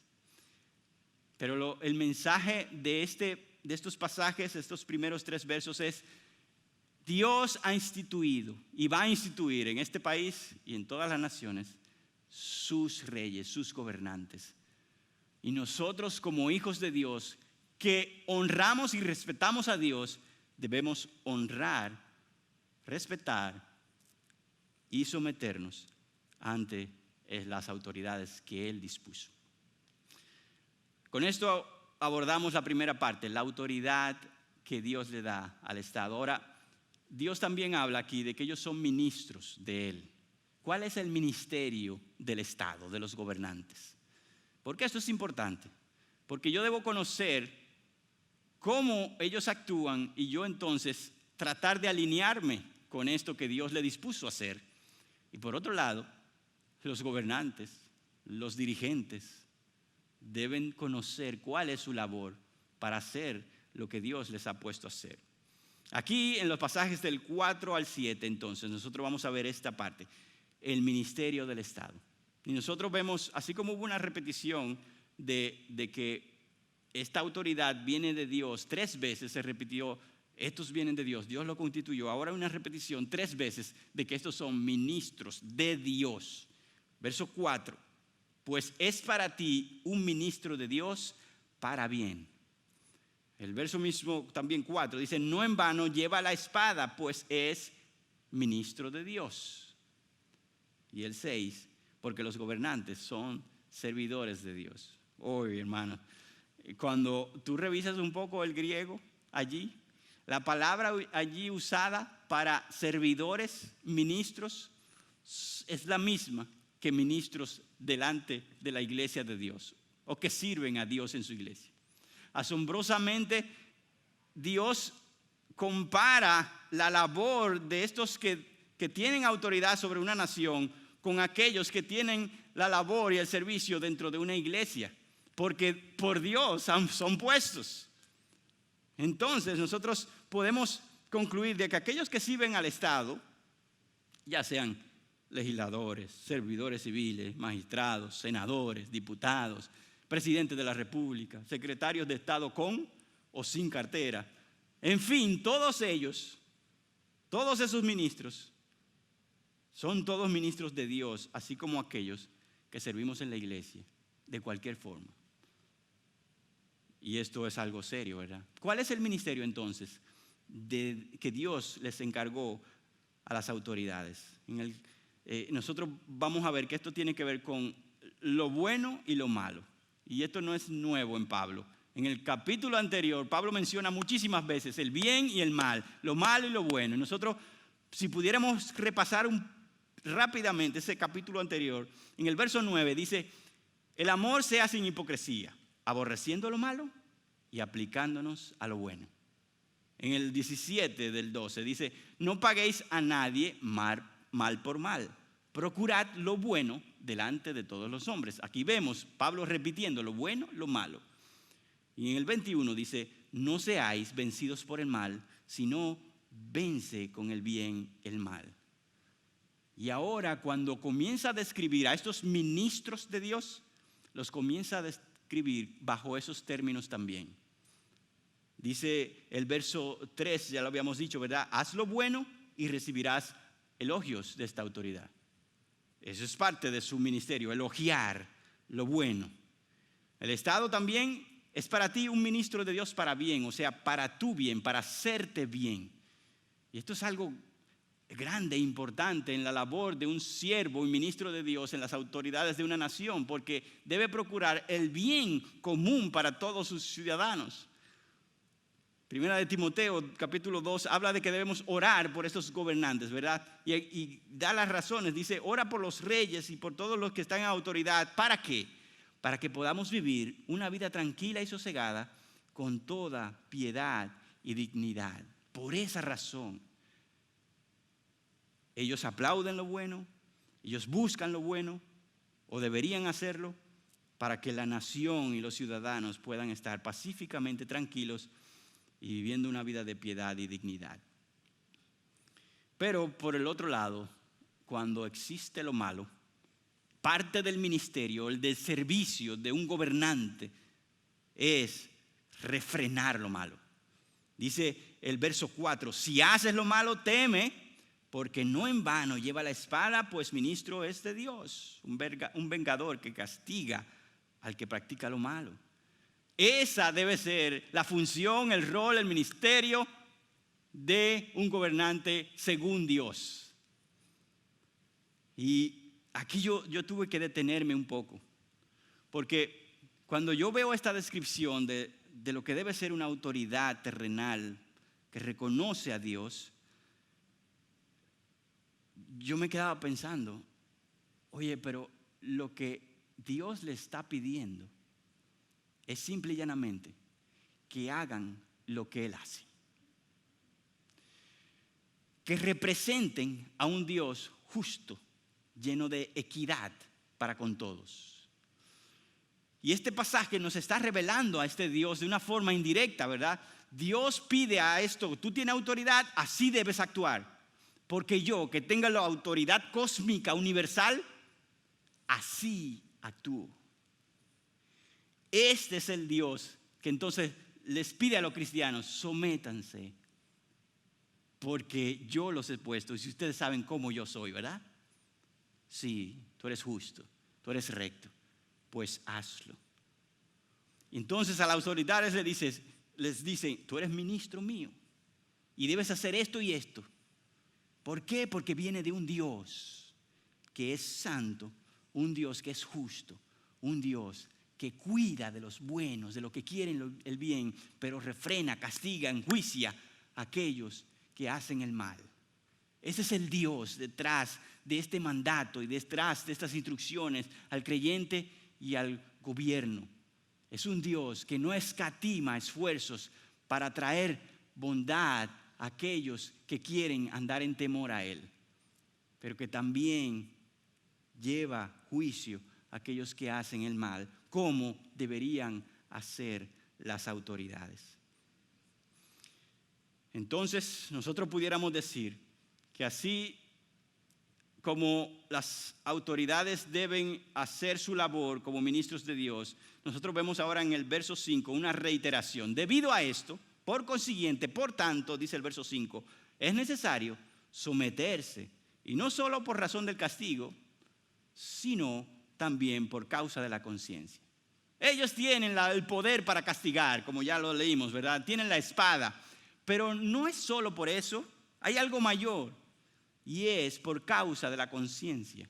Speaker 1: Pero el mensaje de estos pasajes, estos primeros 3 versos es: Dios ha instituido y va a instituir en este país y en todas las naciones sus reyes, sus gobernantes. Y nosotros, como hijos de Dios, que honramos y respetamos a Dios, debemos honrar, respetar y someternos ante las autoridades que Él dispuso. Con esto abordamos la primera parte, la autoridad que Dios le da al Estado. Ahora, Dios también habla aquí de que ellos son ministros de Él. ¿Cuál es el ministerio del Estado, de los gobernantes? Porque esto es importante. Porque yo debo conocer cómo ellos actúan y yo entonces tratar de alinearme con esto que Dios le dispuso hacer. Y por otro lado, los gobernantes, los dirigentes, deben conocer cuál es su labor para hacer lo que Dios les ha puesto a hacer. Aquí en los pasajes del 4 al 7, entonces, nosotros vamos a ver esta parte: el ministerio del Estado. Y nosotros vemos, así como hubo una repetición de que esta autoridad viene de Dios, 3 veces se repitió: estos vienen de Dios, Dios lo constituyó. Ahora hay una repetición 3 veces de que estos son ministros de Dios. Verso 4: pues es para ti un ministro de Dios para bien. El verso mismo también 4 dice: no en vano lleva la espada, pues es ministro de Dios. Y el 6: porque los gobernantes son servidores de Dios. Oye, hermano, cuando tú revisas un poco el griego allí, la palabra allí usada para servidores, ministros, es la misma que ministros delante de la iglesia de Dios, o que sirven a Dios en su iglesia. Asombrosamente, Dios compara la labor de estos que tienen autoridad sobre una nación con aquellos que tienen la labor y el servicio dentro de una iglesia, porque por Dios son puestos. Entonces nosotros podemos concluir de que aquellos que sirven al Estado, ya sean legisladores, servidores civiles, magistrados, senadores, diputados, presidentes de la República, secretarios de Estado con o sin cartera, en fin, todos ellos, todos esos ministros, son todos ministros de Dios, así como aquellos que servimos en la iglesia, de cualquier forma. Y esto es algo serio, ¿verdad? ¿Cuál es el ministerio entonces que Dios les encargó a las autoridades? Nosotros vamos a ver que esto tiene que ver con lo bueno y lo malo. Y esto no es nuevo en Pablo. En el capítulo anterior, Pablo menciona muchísimas veces el bien y el mal, lo malo y lo bueno. Y nosotros, si pudiéramos repasar rápidamente ese capítulo anterior, en el verso 9 dice, el amor sea sin hipocresía, aborreciendo lo malo y aplicándonos a lo bueno. En el 17 del 12 dice, no paguéis a nadie mal por mal. Procurad lo bueno delante de todos los hombres. Aquí vemos Pablo repitiendo lo bueno, lo malo. Y en el 21 dice, no seáis vencidos por el mal, sino vence con el bien el mal. Y ahora cuando comienza a describir a estos ministros de Dios, los comienza a describir bajo esos términos también. Dice el verso 3, ya lo habíamos dicho, ¿verdad? Haz lo bueno y recibirás elogios de esta autoridad. Eso es parte de su ministerio, elogiar lo bueno. El Estado también es para ti un ministro de Dios para bien, o sea, para tu bien, para hacerte bien. Y esto es algo grande e importante en la labor de un siervo y ministro de Dios en las autoridades de una nación, porque debe procurar el bien común para todos sus ciudadanos. Primera de Timoteo, capítulo 2, habla de que debemos orar por estos gobernantes, ¿verdad? Y da las razones, dice, ora por los reyes y por todos los que están en autoridad. ¿Para qué? Para que podamos vivir una vida tranquila y sosegada con toda piedad y dignidad. Por esa razón, ellos aplauden lo bueno, ellos buscan lo bueno, o deberían hacerlo, para que la nación y los ciudadanos puedan estar pacíficamente tranquilos y viviendo una vida de piedad y dignidad. Pero por el otro lado, cuando existe lo malo, parte del ministerio, el del servicio de un gobernante es refrenar lo malo. Dice el verso 4, si haces lo malo, teme, porque no en vano lleva la espada, pues ministro es de Dios, un vengador que castiga al que practica lo malo. Esa debe ser la función, el rol, el ministerio de un gobernante según Dios. Y aquí yo tuve que detenerme un poco, porque cuando yo veo esta descripción de lo que debe ser una autoridad terrenal que reconoce a Dios, yo me quedaba pensando, oye, pero lo que Dios le está pidiendo es simple y llanamente que hagan lo que Él hace. Que representen a un Dios justo, lleno de equidad para con todos. Y este pasaje nos está revelando a este Dios de una forma indirecta, ¿verdad? Dios pide a esto, tú tienes autoridad, así debes actuar. Porque yo, que tenga la autoridad cósmica universal, así actúo. Este es el Dios que entonces les pide a los cristianos, sométanse, porque yo los he puesto, y si ustedes saben cómo yo soy, ¿verdad? Sí, tú eres justo, tú eres recto, pues hazlo. Entonces a las autoridades les dicen, tú eres ministro mío, y debes hacer esto y esto. ¿Por qué? Porque viene de un Dios que es santo, un Dios que es justo, un Dios que cuida de los buenos, de los que quieren el bien, pero refrena, castiga, enjuicia a aquellos que hacen el mal. Ese es el Dios detrás de este mandato y detrás de estas instrucciones al creyente y al gobierno. Es un Dios que no escatima esfuerzos para traer bondad a aquellos que quieren andar en temor a Él, pero que también lleva juicio a aquellos que hacen el mal, como deberían hacer las autoridades. Entonces, nosotros pudiéramos decir que así como las autoridades deben hacer su labor como ministros de Dios, nosotros vemos ahora en el verso 5 una reiteración. Debido a esto, por consiguiente, por tanto, dice el verso 5, es necesario someterse, y no solo por razón del castigo, sino también por causa de la conciencia. Ellos tienen el poder para castigar, como ya lo leímos, ¿verdad? Tienen la espada, pero no es solo por eso, hay algo mayor, y es por causa de la conciencia.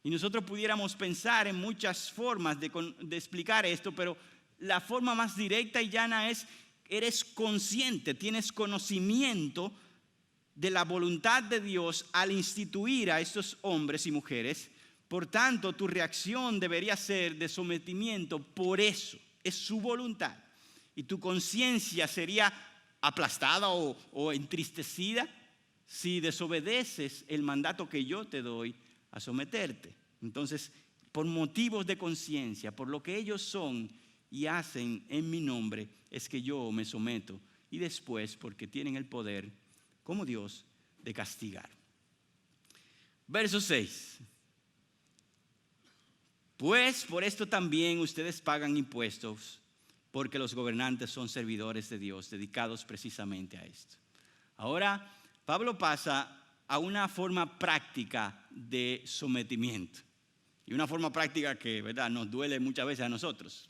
Speaker 1: Y nosotros pudiéramos pensar en muchas formas de explicar esto, pero la forma más directa y llana es, eres consciente, tienes conocimiento de la voluntad de Dios al instituir a estos hombres y mujeres. Por tanto, tu reacción debería ser de sometimiento, por eso es su voluntad. Y tu conciencia sería aplastada o entristecida si desobedeces el mandato que yo te doy a someterte. Entonces, por motivos de conciencia, por lo que ellos son y hacen en mi nombre, es que yo me someto. Y después, porque tienen el poder, como Dios, de castigar. Verso 6. Pues por esto también ustedes pagan impuestos, porque los gobernantes son servidores de Dios, dedicados precisamente a esto. Ahora, Pablo pasa a una forma práctica de sometimiento. Y una forma práctica que, ¿verdad?, nos duele muchas veces a nosotros.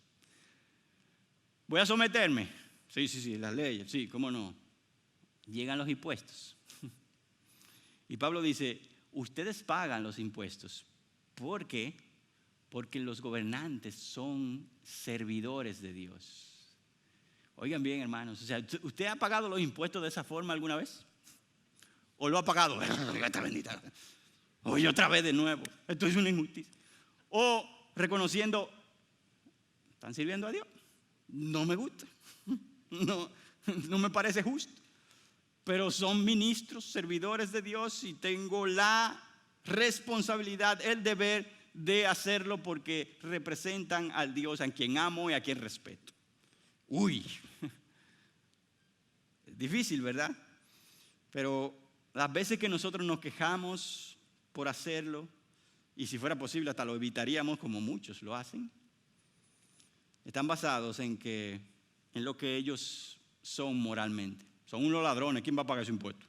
Speaker 1: Voy a someterme. Sí, las leyes, sí, cómo no. Llegan los impuestos. Y Pablo dice, ustedes pagan los impuestos. ¿Por qué? Porque los gobernantes son servidores de Dios. Oigan bien, hermanos, o sea, ¿usted ha pagado los impuestos de esa forma alguna vez? ¿O lo ha pagado? Esta bendita. Oye, otra vez de nuevo. Esto es una injusticia. O reconociendo, ¿están sirviendo a Dios? No me gusta. No me parece justo. Pero son ministros, servidores de Dios y tengo la responsabilidad, el deber de hacerlo porque representan al Dios a quien amo y a quien respeto. Uy, es difícil, ¿verdad? Pero las veces que nosotros nos quejamos por hacerlo, y si fuera posible hasta lo evitaríamos como muchos lo hacen, están basados en lo que ellos son moralmente. Son unos ladrones, ¿quién va a pagar ese impuesto?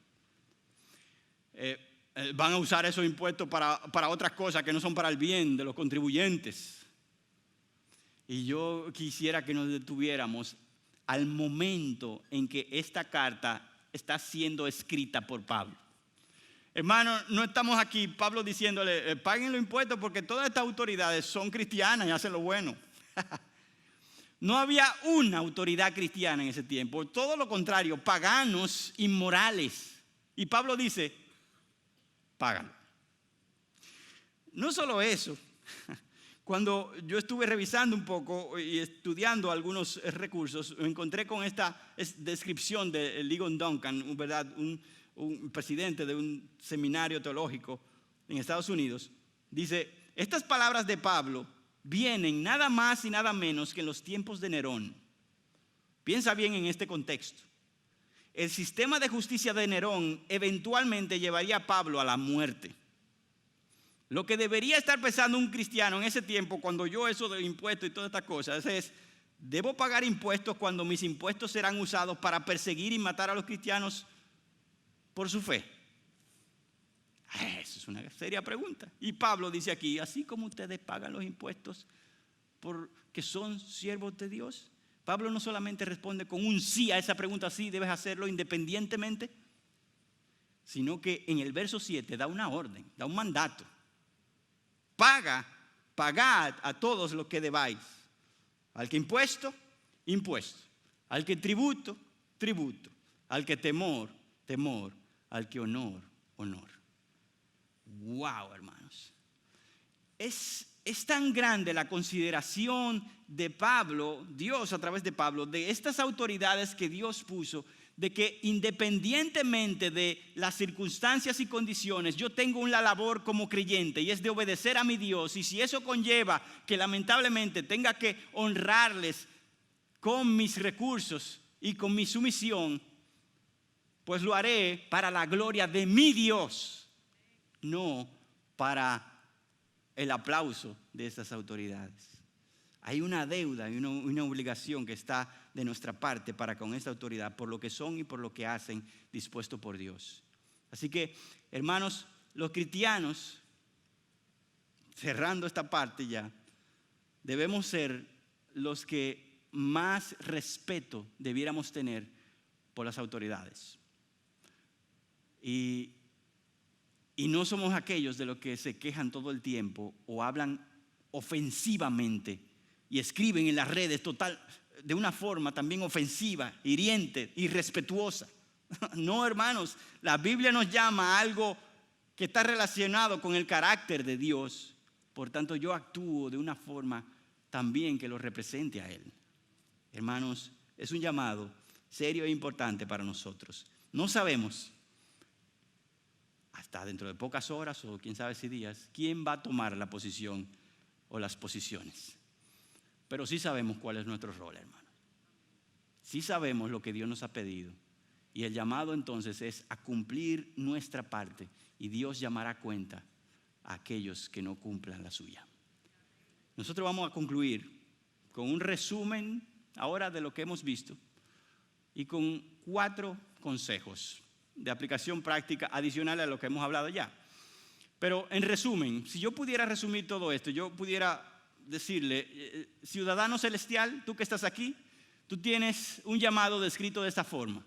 Speaker 1: Van a usar esos impuestos para otras cosas que no son para el bien de los contribuyentes. Y yo quisiera que nos detuviéramos al momento en que esta carta está siendo escrita por Pablo. Hermano, no estamos aquí, Pablo diciéndole, paguen los impuestos porque todas estas autoridades son cristianas y hacen lo bueno. No había una autoridad cristiana en ese tiempo, todo lo contrario, paganos, inmorales. Y Pablo dice, págalo. No solo eso, cuando yo estuve revisando un poco y estudiando algunos recursos, me encontré con esta descripción de Ligon Duncan, ¿verdad?, un presidente de un seminario teológico en Estados Unidos. Dice, estas palabras de Pablo vienen nada más y nada menos que en los tiempos de Nerón. Piensa bien en este contexto. El sistema de justicia de Nerón eventualmente llevaría a Pablo a la muerte. Lo que debería estar pensando un cristiano en ese tiempo, cuando yo eso de impuestos y todas estas cosas, es, ¿debo pagar impuestos cuando mis impuestos serán usados para perseguir y matar a los cristianos por su fe? Eso es una seria pregunta. Y Pablo dice aquí, así como ustedes pagan los impuestos porque son siervos de Dios. Pablo no solamente responde con un sí a esa pregunta, sí, debes hacerlo independientemente, sino que en el verso 7 da una orden, da un mandato. Pagad a todos los que debáis. Al que impuesto, impuesto. Al que tributo, tributo. Al que temor, temor. Al que honor, honor. Wow, hermanos. Es tan grande la consideración de Pablo, Dios a través de Pablo, de estas autoridades que Dios puso, de que independientemente de las circunstancias y condiciones, yo tengo una labor como creyente y es de obedecer a mi Dios. Y si eso conlleva que lamentablemente tenga que honrarles con mis recursos y con mi sumisión, pues lo haré para la gloria de mi Dios, no para el aplauso de estas autoridades. Hay una deuda y una obligación que está de nuestra parte para con esta autoridad, por lo que son y por lo que hacen, dispuesto por Dios. Así que, hermanos, los cristianos, cerrando esta parte ya, debemos ser los que más respeto debiéramos tener por las autoridades. Y no somos aquellos de los que se quejan todo el tiempo o hablan ofensivamente y escriben en las redes de una forma también ofensiva, hiriente, irrespetuosa. No, hermanos, la Biblia nos llama a algo que está relacionado con el carácter de Dios. Por tanto, yo actúo de una forma también que lo represente a Él. Hermanos, es un llamado serio e importante para nosotros. No sabemos, hasta dentro de pocas horas o quién sabe si días, quién va a tomar la posición o las posiciones. Pero sí sabemos cuál es nuestro rol, hermanos. Sí sabemos lo que Dios nos ha pedido. Y el llamado entonces es a cumplir nuestra parte. Y Dios llamará cuenta a aquellos que no cumplan la suya. Nosotros vamos a concluir con un resumen ahora de lo que hemos visto y con 4 consejos de aplicación práctica adicionales a lo que hemos hablado ya. Pero en resumen, si yo pudiera resumir todo esto, yo pudiera decirle, ciudadano celestial, tú que estás aquí, tú tienes un llamado descrito de esta forma.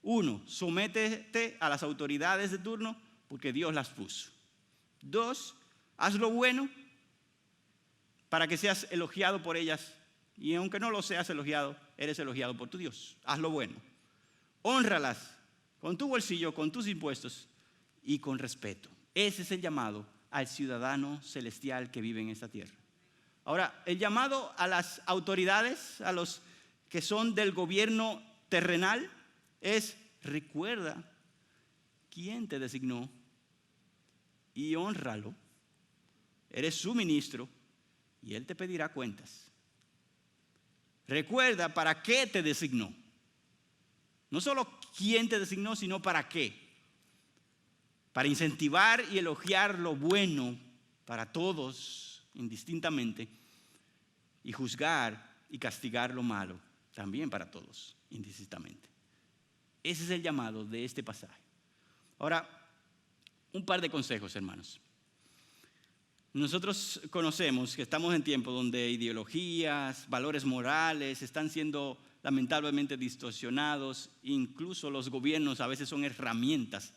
Speaker 1: 1, sométete a las autoridades de turno porque Dios las puso. 2, haz lo bueno para que seas elogiado por ellas. Y aunque no lo seas elogiado, eres elogiado por tu Dios. Haz lo bueno. Hónralas con tu bolsillo, con tus impuestos y con respeto. Ese es el llamado al ciudadano celestial que vive en esta tierra. Ahora, el llamado a las autoridades, a los que son del gobierno terrenal, es: recuerda quién te designó y honralo. Eres su ministro y él te pedirá cuentas. Recuerda para qué te designó. No solo quién te designó, sino para qué. Para incentivar y elogiar lo bueno para todos indistintamente y juzgar y castigar lo malo también para todos indistintamente. Ese es el llamado de este pasaje. Ahora, un par de consejos, hermanos. Nosotros conocemos que estamos en tiempos donde ideologías, valores morales están siendo lamentablemente distorsionados. Incluso los gobiernos a veces son herramientas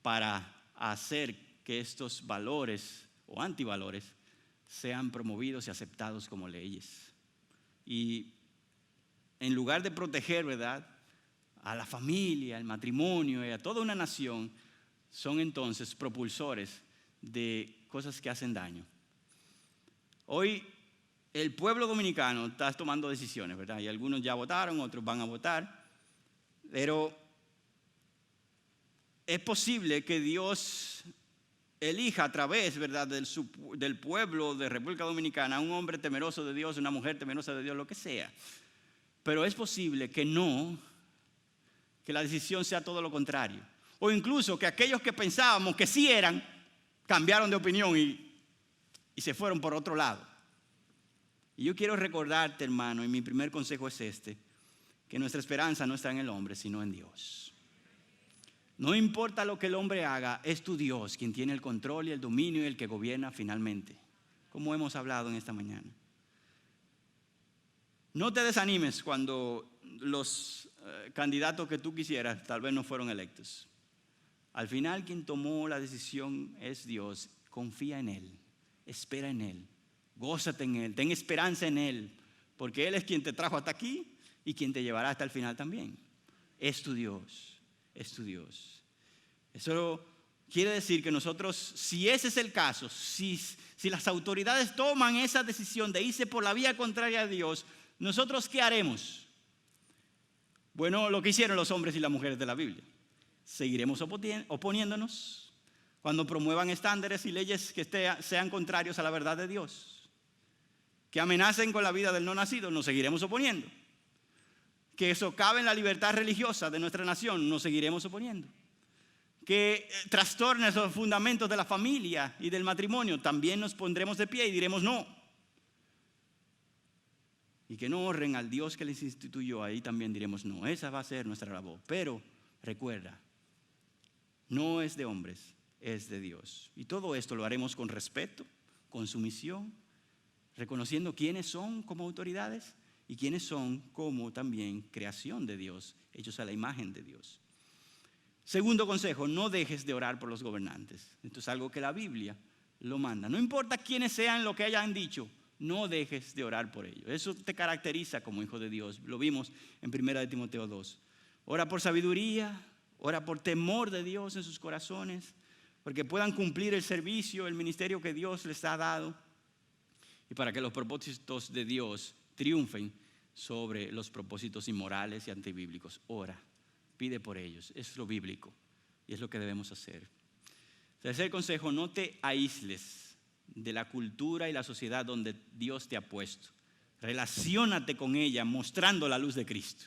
Speaker 1: para hacer que estos valores o antivalores sean promovidos y aceptados como leyes. Y en lugar de proteger, ¿verdad?, a la familia, al matrimonio y a toda una nación, son entonces propulsores de cosas que hacen daño. Hoy el pueblo dominicano está tomando decisiones, ¿verdad? Y algunos ya votaron, otros van a votar. Pero es posible que Dios elija a través, ¿verdad?, del pueblo de República Dominicana a un hombre temeroso de Dios, una mujer temerosa de Dios, lo que sea. Pero es posible que la decisión sea todo lo contrario. O incluso que aquellos que pensábamos que sí eran, cambiaron de opinión y se fueron por otro lado. Y yo quiero recordarte, hermano, y mi primer consejo es este: que nuestra esperanza no está en el hombre, sino en Dios. No importa lo que el hombre haga, es tu Dios quien tiene el control y el dominio y el que gobierna finalmente, como hemos hablado en esta mañana. No te desanimes cuando los candidatos que tú quisieras tal vez no fueron electos. Al final quien tomó la decisión es Dios. Confía en Él, espera en Él, gózate en Él, ten esperanza en Él, porque Él es quien te trajo hasta aquí y quien te llevará hasta el final también. Es tu Dios, es tu Dios. Eso quiere decir que nosotros, si ese es el caso, si las autoridades toman esa decisión de irse por la vía contraria a Dios, ¿nosotros qué haremos? Bueno, lo que hicieron los hombres y las mujeres de la Biblia. Seguiremos oponiéndonos cuando promuevan estándares y leyes que sean contrarios a la verdad de Dios. Que amenacen con la vida del no nacido, nos seguiremos oponiendo. Que socaven la libertad religiosa de nuestra nación, nos seguiremos oponiendo. Que trastornen los fundamentos de la familia y del matrimonio, también nos pondremos de pie y diremos no. Y que no honren al Dios que les instituyó, ahí también diremos no. Esa va a ser nuestra labor. Pero recuerda, no es de hombres, es de Dios. Y todo esto lo haremos con respeto, con sumisión, reconociendo quiénes son como autoridades y quiénes son como también creación de Dios, hechos a la imagen de Dios. Segundo consejo, no dejes de orar por los gobernantes. Esto es algo que la Biblia lo manda. No importa quiénes sean lo que hayan dicho, no dejes de orar por ellos. Eso te caracteriza como hijo de Dios. Lo vimos en 1 Timoteo 2. Ora por sabiduría, ora por temor de Dios en sus corazones, porque puedan cumplir el servicio, el ministerio que Dios les ha dado, y para que los propósitos de Dios triunfen sobre los propósitos inmorales y antibíblicos. Ora, pide por ellos. Es lo bíblico y es lo que debemos hacer. Tercer consejo: no te aísles de la cultura y la sociedad donde Dios te ha puesto. Relaciónate con ella mostrando la luz de Cristo.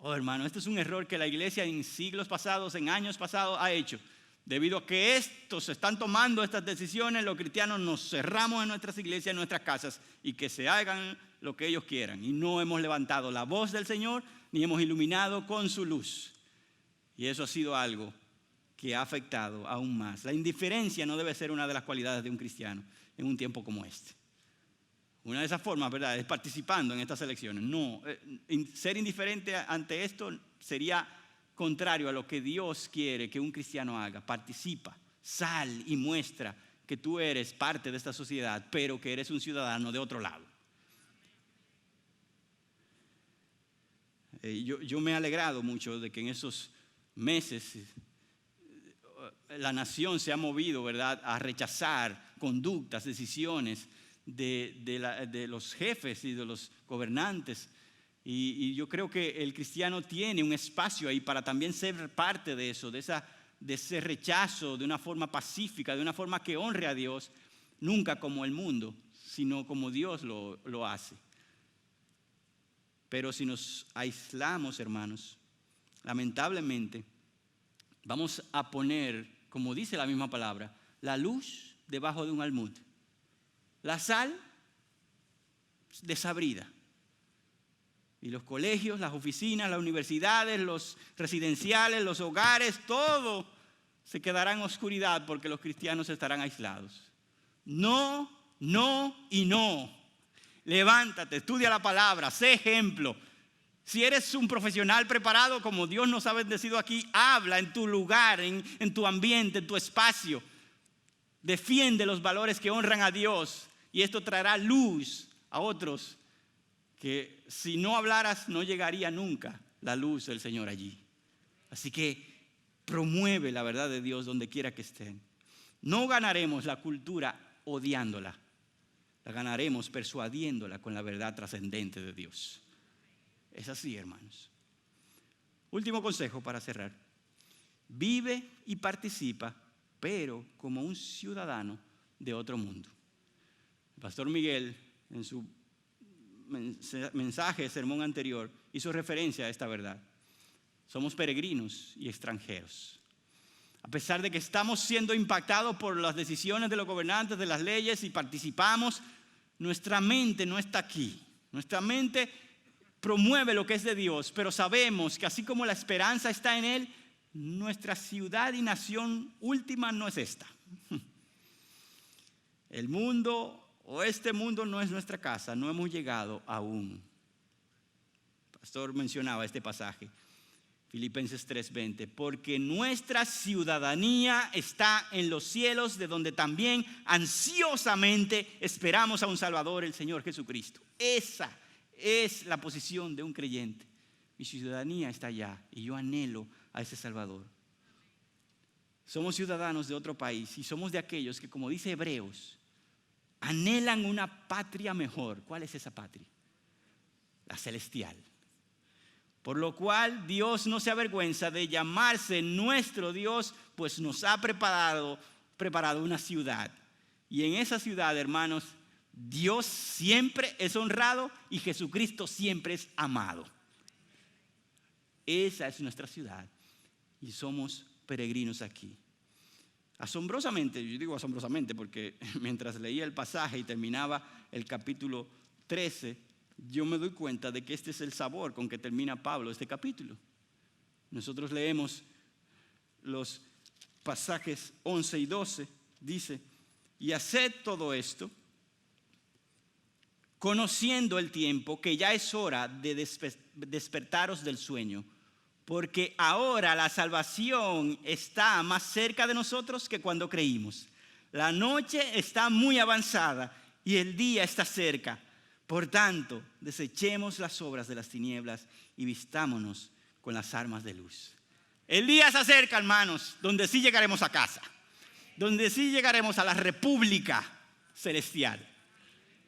Speaker 1: Oh, hermano, este es un error que la iglesia en siglos pasados, en años pasados ha hecho. Debido a que estos están tomando estas decisiones, los cristianos nos cerramos en nuestras iglesias, en nuestras casas, y que se hagan lo que ellos quieran. Y no hemos levantado la voz del Señor, ni hemos iluminado con su luz. Y eso ha sido algo que ha afectado aún más. La indiferencia no debe ser una de las cualidades de un cristiano en un tiempo como este. Una de esas formas, ¿verdad?, es participando en estas elecciones. No, ser indiferente ante esto sería contrario a lo que Dios quiere que un cristiano haga. Participa, sal y muestra que tú eres parte de esta sociedad, pero que eres un ciudadano de otro lado. Yo me he alegrado mucho de que en esos meses la nación se ha movido, ¿verdad?, a rechazar conductas, decisiones de los jefes y de los gobernantes. Y yo creo que el cristiano tiene un espacio ahí para también ser parte de eso, de ese rechazo de una forma pacífica, de una forma que honre a Dios, nunca como el mundo, sino como Dios lo hace. Pero si nos aislamos, hermanos, lamentablemente vamos a poner, como dice la misma palabra, la luz debajo de un almud, la sal desabrida. Y los colegios, las oficinas, las universidades, los residenciales, los hogares, todo se quedará en oscuridad porque los cristianos estarán aislados. No, no y no. Levántate, estudia la palabra, sé ejemplo. Si eres un profesional preparado como Dios nos ha bendecido aquí, habla en tu lugar, en tu ambiente, en tu espacio. Defiende los valores que honran a Dios y esto traerá luz a otros que si no hablaras no llegaría nunca la luz del Señor allí. Así que promueve la verdad de Dios donde quiera que estén. No ganaremos la cultura odiándola, la ganaremos persuadiéndola con la verdad trascendente de Dios. Es así, hermanos. Último consejo para cerrar. Vive y participa, pero como un ciudadano de otro mundo. El pastor Miguel, en su mensaje, sermón anterior, hizo referencia a esta verdad. Somos peregrinos y extranjeros. A pesar de que estamos siendo impactados por las decisiones de los gobernantes, de las leyes y participamos, nuestra mente no está aquí. Nuestra mente promueve lo que es de Dios, pero sabemos que así como la esperanza está en Él, nuestra ciudad y nación última no es esta. El mundo o este mundo no es nuestra casa, no hemos llegado aún. El pastor mencionaba este pasaje, Filipenses 3:20, porque nuestra ciudadanía está en los cielos, de donde también ansiosamente esperamos a un Salvador, el Señor Jesucristo. Esa es la posición de un creyente. Mi ciudadanía está allá y yo anhelo a ese Salvador. Somos ciudadanos de otro país y somos de aquellos que, como dice Hebreos, anhelan una patria mejor. ¿Cuál es esa patria? La celestial. Por lo cual Dios no se avergüenza de llamarse nuestro Dios, pues nos ha preparado una ciudad. Y en esa ciudad, hermanos, Dios siempre es honrado y Jesucristo siempre es amado. Esa es nuestra ciudad y somos peregrinos aquí. Asombrosamente, yo digo asombrosamente porque mientras leía el pasaje y terminaba el capítulo 13, yo me doy cuenta de que este es el sabor con que termina Pablo este capítulo. Nosotros leemos los pasajes 11 y 12, dice, y haced todo esto, conociendo el tiempo, que ya es hora de despertaros del sueño, porque ahora la salvación está más cerca de nosotros que cuando creímos. La noche está muy avanzada y el día está cerca. Por tanto, desechemos las obras de las tinieblas y vistámonos con las armas de luz. El día se acerca, hermanos, donde sí llegaremos a casa, donde sí llegaremos a la república celestial,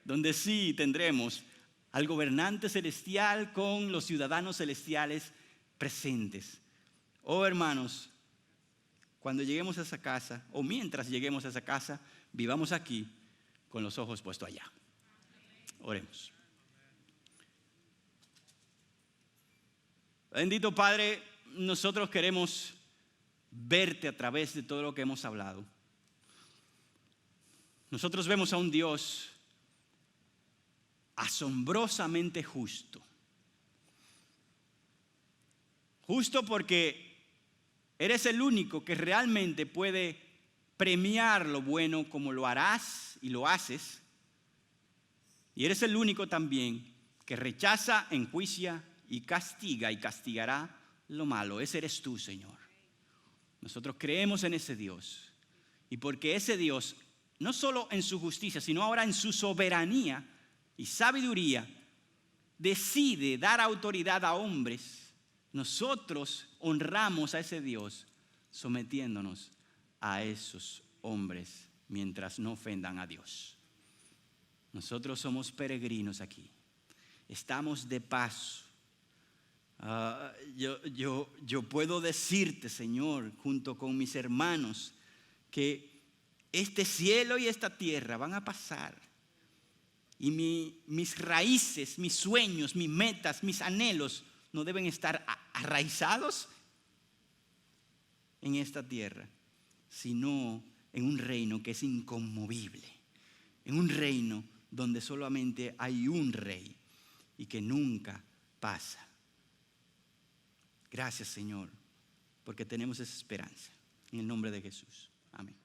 Speaker 1: donde sí tendremos al gobernante celestial con los ciudadanos celestiales presentes. Oh, hermanos, cuando lleguemos a esa casa, o mientras lleguemos a esa casa, vivamos aquí con los ojos puestos allá. Oremos. Bendito Padre, nosotros queremos verte a través de todo lo que hemos hablado. Nosotros vemos a un Dios asombrosamente justo. Justo porque eres el único que realmente puede premiar lo bueno como lo harás y lo haces. Y eres el único también que rechaza, enjuicia y castiga y castigará lo malo. Ese eres tú, Señor. Nosotros creemos en ese Dios. Y porque ese Dios, no solo en su justicia, sino ahora en su soberanía y sabiduría, decide dar autoridad a hombres, nosotros honramos a ese Dios sometiéndonos a esos hombres mientras no ofendan a Dios. Nosotros somos peregrinos aquí. Estamos de paso. Yo puedo decirte, Señor, junto con mis hermanos, que este cielo y esta tierra van a pasar. Y mis raíces, mis sueños, mis metas, mis anhelos no deben estar arraizados en esta tierra, sino en un reino que es inconmovible, en un reino donde solamente hay un rey y que nunca pasa. Gracias, Señor, porque tenemos esa esperanza. En el nombre de Jesús. Amén.